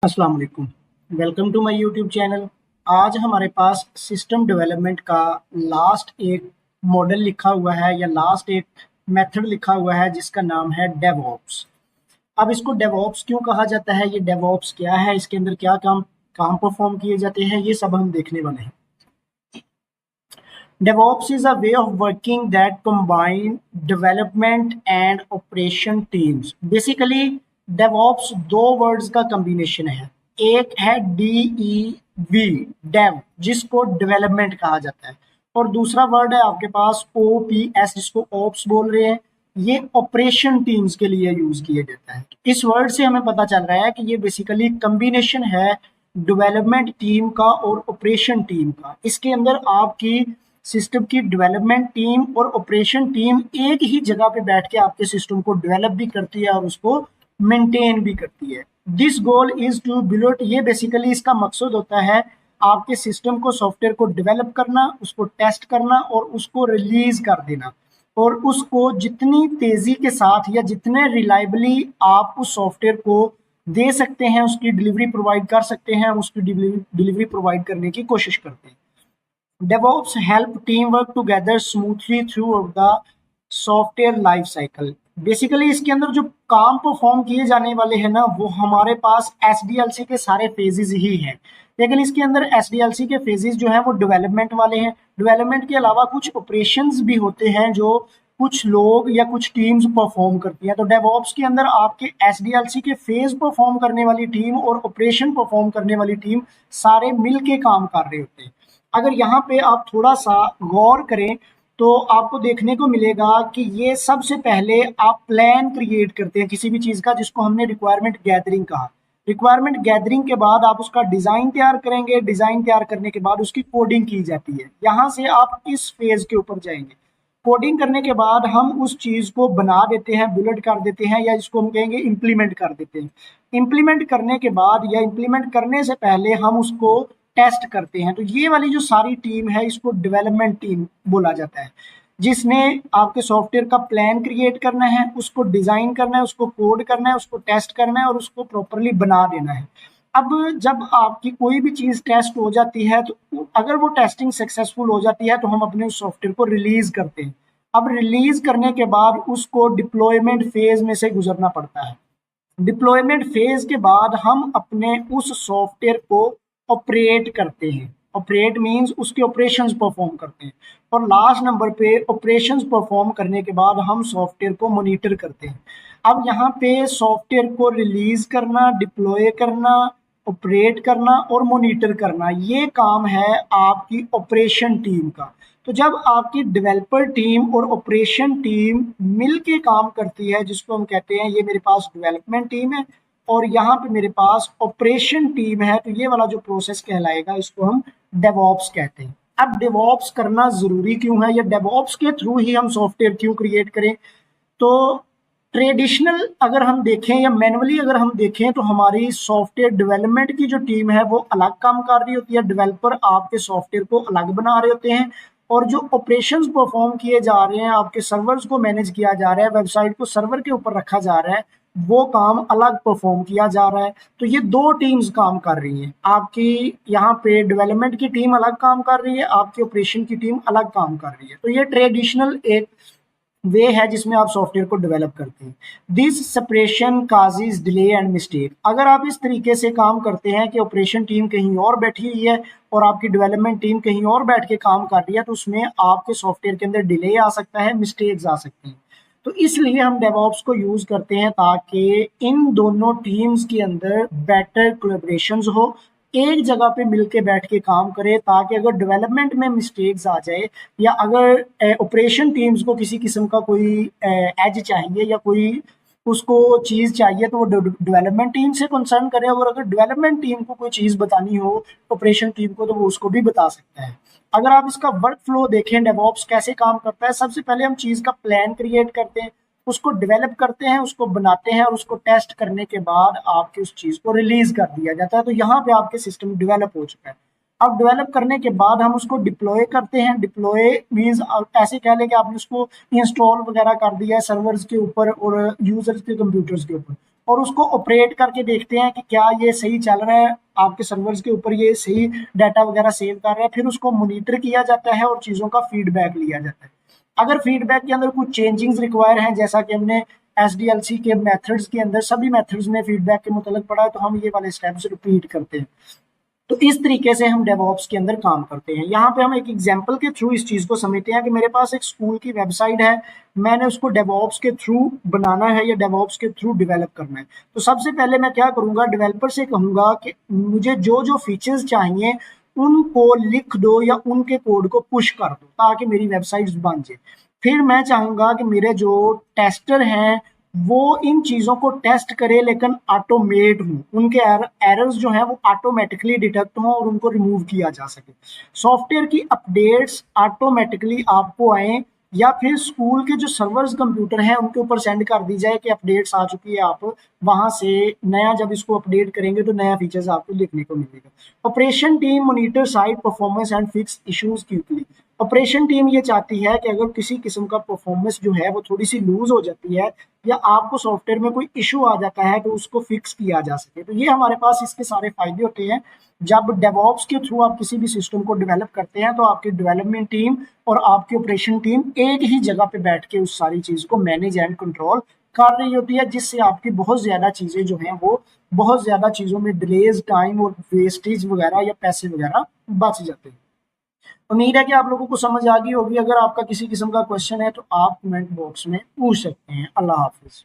अस्सलाम वालेकुम। Welcome to my YouTube channel. आज हमारे पास सिस्टम डेवलपमेंट का लास्ट एक मॉडल लिखा हुआ है या लास्ट एक मेथड लिखा हुआ है जिसका नाम है डेवऑप्स। अब इसको डेवऑप्स क्यों कहा जाता है, ये डेवऑप्स क्या है, इसके अंदर क्या काम काम परफॉर्म किए जाते हैं, ये सब हम देखने वाले हैं। DevOps is a way of working that combine development and operation teams. Basically, DevOps दो वर्ड्स का कॉम्बिनेशन है। एक है DEV, डेव, जिसको डेवलपमेंट कहा जाता है, और दूसरा वर्ड है आपके पास OPS, जिसको ओप्स बोल रहे हैं। ये ऑपरेशन टीम्स के लिए यूज किया जाता है। इस वर्ड से हमें पता चल रहा है कि ये बेसिकली कॉम्बिनेशन है डेवलपमेंट टीम का और ऑपरेशन टीम का। इसके अंदर आपकी सिस्टम की डेवलपमेंट टीम और ऑपरेशन टीम एक ही जगह पे बैठ के आपके सिस्टम को डेवलप भी करती है और उसको मेंटेन भी करती है। This goal is to build, ये बेसिकली इसका मकसद होता है आपके सिस्टम को, सॉफ्टवेयर को डेवलप करना, उसको टेस्ट करना और उसको रिलीज कर देना। और उसको जितनी तेजी के साथ या जितने रिलायबली आप उस सॉफ्टवेयर को दे सकते हैं, उसकी डिलीवरी प्रोवाइड कर सकते हैं, उसकी डिलीवरी प्रोवाइड करने की कोशिश करते हैं। DevOps help team work together smoothly throughout the software life cycle. Basically इसके अंदर जो काम परफॉर्म किए जाने वाले हैं ना, वो हमारे पास SDLC के सारे फेजेस ही हैं। लेकिन इसके अंदर SDLC के फेजेस जो हैं वो डेवलपमेंट वाले हैं। डेवलपमेंट के अलावा कुछ ऑपरेशंस भी होते हैं जो कुछ लोग या कुछ टीम्स परफॉर्म करती हैं। तो डेवऑप्स के अंदर आपके SDLC के फेज परफॉर्म करने वाली टीम और ऑपरेशन परफॉर्म करने वाली टीम सारे मिल के काम कर रहे होते हैं। अगर यहाँ पे आप थोड़ा सा गौर करें तो आपको देखने को मिलेगा कि ये सबसे पहले आप प्लान क्रिएट करते हैं किसी भी चीज़ का, जिसको हमने रिक्वायरमेंट गैदरिंग कहा। रिक्वायरमेंट गैदरिंग के बाद आप उसका डिज़ाइन तैयार करेंगे, डिज़ाइन तैयार करने के बाद उसकी कोडिंग की जाती है। यहाँ से आप इस फेज के ऊपर जाएंगे। कोडिंग करने के बाद हम उस चीज़ को बना देते हैं, बिल्ड कर देते हैं, या इसको हम कहेंगे इम्प्लीमेंट कर देते हैं। इम्प्लीमेंट करने के बाद या इम्प्लीमेंट करने से पहले हम उसको टेस्ट करते हैं। तो ये वाली जो सारी टीम है इसको डेवलपमेंट टीम बोला जाता है, जिसने आपके सॉफ्टवेयर का प्लान क्रिएट करना है, उसको डिजाइन करना है, उसको कोड करना है, उसको टेस्ट करना है और उसको प्रॉपरली बना देना है। अब जब आपकी कोई भी चीज टेस्ट हो जाती है तो अगर वो टेस्टिंग सक्सेसफुल हो जाती है तो हम अपने उस सॉफ्टवेयर को रिलीज करते हैं। अब रिलीज करने के बाद उसको डिप्लॉयमेंट फेज में से गुजरना पड़ता है। डिप्लॉयमेंट फेज के बाद हम अपने उस सॉफ्टवेयर को ऑपरेट करते हैं। ऑपरेट मींस उसके ऑपरेशंस परफॉर्म करते हैं। और लास्ट नंबर पे ऑपरेशंस परफॉर्म करने के बाद हम सॉफ्टवेयर को मॉनिटर करते हैं। अब यहाँ पे सॉफ्टवेयर को रिलीज करना, डिप्लॉय करना, ऑपरेट करना और मॉनिटर करना, ये काम है आपकी ऑपरेशन टीम का। तो जब आपकी डेवलपर टीम और ऑपरेशन टीम मिल के काम करती है, जिसको हम कहते हैं, ये मेरे पास डेवलपमेंट टीम है और यहाँ पे मेरे पास ऑपरेशन टीम है, तो ये वाला जो प्रोसेस कहलाएगा इसको हम डेवऑप्स कहते हैं। अब डेवऑप्स करना जरूरी क्यों है, या डेवऑप्स के थ्रू ही हम सॉफ्टवेयर क्यों क्रिएट करें? तो ट्रेडिशनल अगर हम देखें या मैनुअली अगर हम देखें तो हमारी सॉफ्टवेयर डेवलपमेंट की जो टीम है वो अलग काम कर रही होती है। डेवलपर आपके सॉफ्टवेयर को अलग बना रहे होते हैं, और जो ऑपरेशंस परफॉर्म किए जा रहे हैं, आपके सर्वर्स को मैनेज किया जा रहा है, वेबसाइट को सर्वर के ऊपर रखा जा रहा है, वो काम अलग परफॉर्म किया जा रहा है। तो ये दो टीम्स काम कर रही हैं। आपकी यहाँ पे डेवलपमेंट की टीम अलग काम कर रही है, आपकी ऑपरेशन की टीम अलग काम कर रही है। तो ये ट्रेडिशनल एक वे है जिसमें आप सॉफ्टवेयर को डेवलप करते हैं। This separation causes delay and mistake. अगर आप इस तरीके से काम करते हैं कि ऑपरेशन टीम कहीं और बैठी हुई है और आपकी डेवलपमेंट टीम कहीं और बैठ के काम कर रही है, तो उसमें आपके सॉफ्टवेयर के अंदर डिले आ सकता है, मिस्टेक्स आ सकती हैं। तो इसलिए हम डेवऑप्स को यूज करते हैं ताकि इन दोनों टीम्स के अंदर बेटर कोलैबोरेशंस हो, एक जगह पे मिलके बैठ के काम करे, ताकि अगर डेवलपमेंट में मिस्टेक्स आ जाए या अगर ऑपरेशन टीम्स को किसी किस्म का कोई एज चाहिए या कोई उसको चीज़ चाहिए तो वो डेवलपमेंट टीम से कंसर्न करे, और अगर डेवलपमेंट टीम को कोई चीज़ बतानी हो ऑपरेशन टीम को तो वो उसको भी बता सकता है। अगर आप इसका वर्क फ्लो देखें, डेवऑप्स कैसे काम करता है, सबसे पहले हम चीज़ का प्लान क्रिएट करते हैं, उसको डेवलप करते हैं, उसको बनाते हैं और उसको टेस्ट करने के बाद आपकी उस चीज़ को रिलीज कर दिया जाता है। तो यहाँ पे आपके सिस्टम डेवलप हो चुका है। अब डेवलप करने के बाद हम उसको डिप्लॉय करते हैं। डिप्लॉय मीन्स ऐसे कह लें कि आपने उसको इंस्टॉल वगैरह कर दिया है सर्वर्स के ऊपर और यूजर्स के कंप्यूटर्स के ऊपर, और उसको ऑपरेट करके देखते हैं कि क्या ये सही चल रहा है आपके सर्वर्स के ऊपर, ये सही डाटा वगैरह सेव कर रहा है। फिर उसको मॉनिटर किया जाता है और चीज़ों का फीडबैक लिया जाता है। अगर फीडबैक के अंदर कुछ चेंजिंग्स रिक्वायर हैं, जैसा कि हमने एसडीएलसी के मेथड्स के अंदर सभी मेथड्स में फीडबैक के मुतालिक पढ़ा है, तो हम ये वाले स्टेप्स रिपीट करते हैं। तो इस तरीके से हम डेवऑप्स के अंदर काम करते हैं। यहाँ पे हम एक एग्जांपल के थ्रू इस चीज़ को समझते हैं कि मेरे पास एक स्कूल की वेबसाइट है, मैंने उसको डेवऑप्स के थ्रू बनाना है या डेवऑप्स के थ्रू डेवलप करना है। तो सबसे पहले मैं क्या करूँगा, डेवलपर से कहूँगा कि मुझे जो जो फीचर्स चाहिए उनको लिख दो या उनके कोड को पुश कर दो ताकि मेरी वेबसाइट बन जाए। फिर मैं चाहूँगा कि मेरे जो टेस्टर हैं वो इन चीज़ों को टेस्ट करें, लेकिन ऑटोमेट हों, उनके एरर्स जो हैं वो ऑटोमेटिकली डिटेक्ट हों और उनको रिमूव किया जा सके। सॉफ्टवेयर की अपडेट्स ऑटोमेटिकली आपको आए या फिर स्कूल के जो सर्वर्स कंप्यूटर हैं उनके ऊपर सेंड कर दी जाए कि अपडेट्स आ चुकी है, आप वहां से नया जब इसको अपडेट करेंगे तो नया फीचर्स आपको देखने को मिलेगा। Operation team monitor site performance and fix issues quickly. Operation team ये चाहती है कि अगर किसी किस्म का परफॉर्मेंस जो है वो थोड़ी सी लूज हो जाती है या आपको सॉफ्टवेयर में कोई इशू आ जाता है तो उसको फिक्स किया जा सके। तो ये हमारे पास इसके सारे फायदे होते हैं। जब डेवऑप्स के थ्रू आप किसी भी सिस्टम को डेवलप करते हैं तो आपकी डेवलपमेंट टीम और आपकी ऑपरेशन टीम एक ही जगह पे बैठ के उस सारी चीज को मैनेज एंड कंट्रोल कर रही होती है, जिससे आपकी बहुत ज्यादा चीजें जो हैं वो बहुत ज्यादा चीजों में डिलेज, टाइम और वेस्टेज वगैरह या पैसे वगैरह बच जाते हैं। उम्मीद है कि आप लोगों को समझ आ गई होगी। अगर आपका किसी किस्म का क्वेश्चन है तो आप कमेंट बॉक्स में पूछ सकते हैं। अल्लाह हाफिज।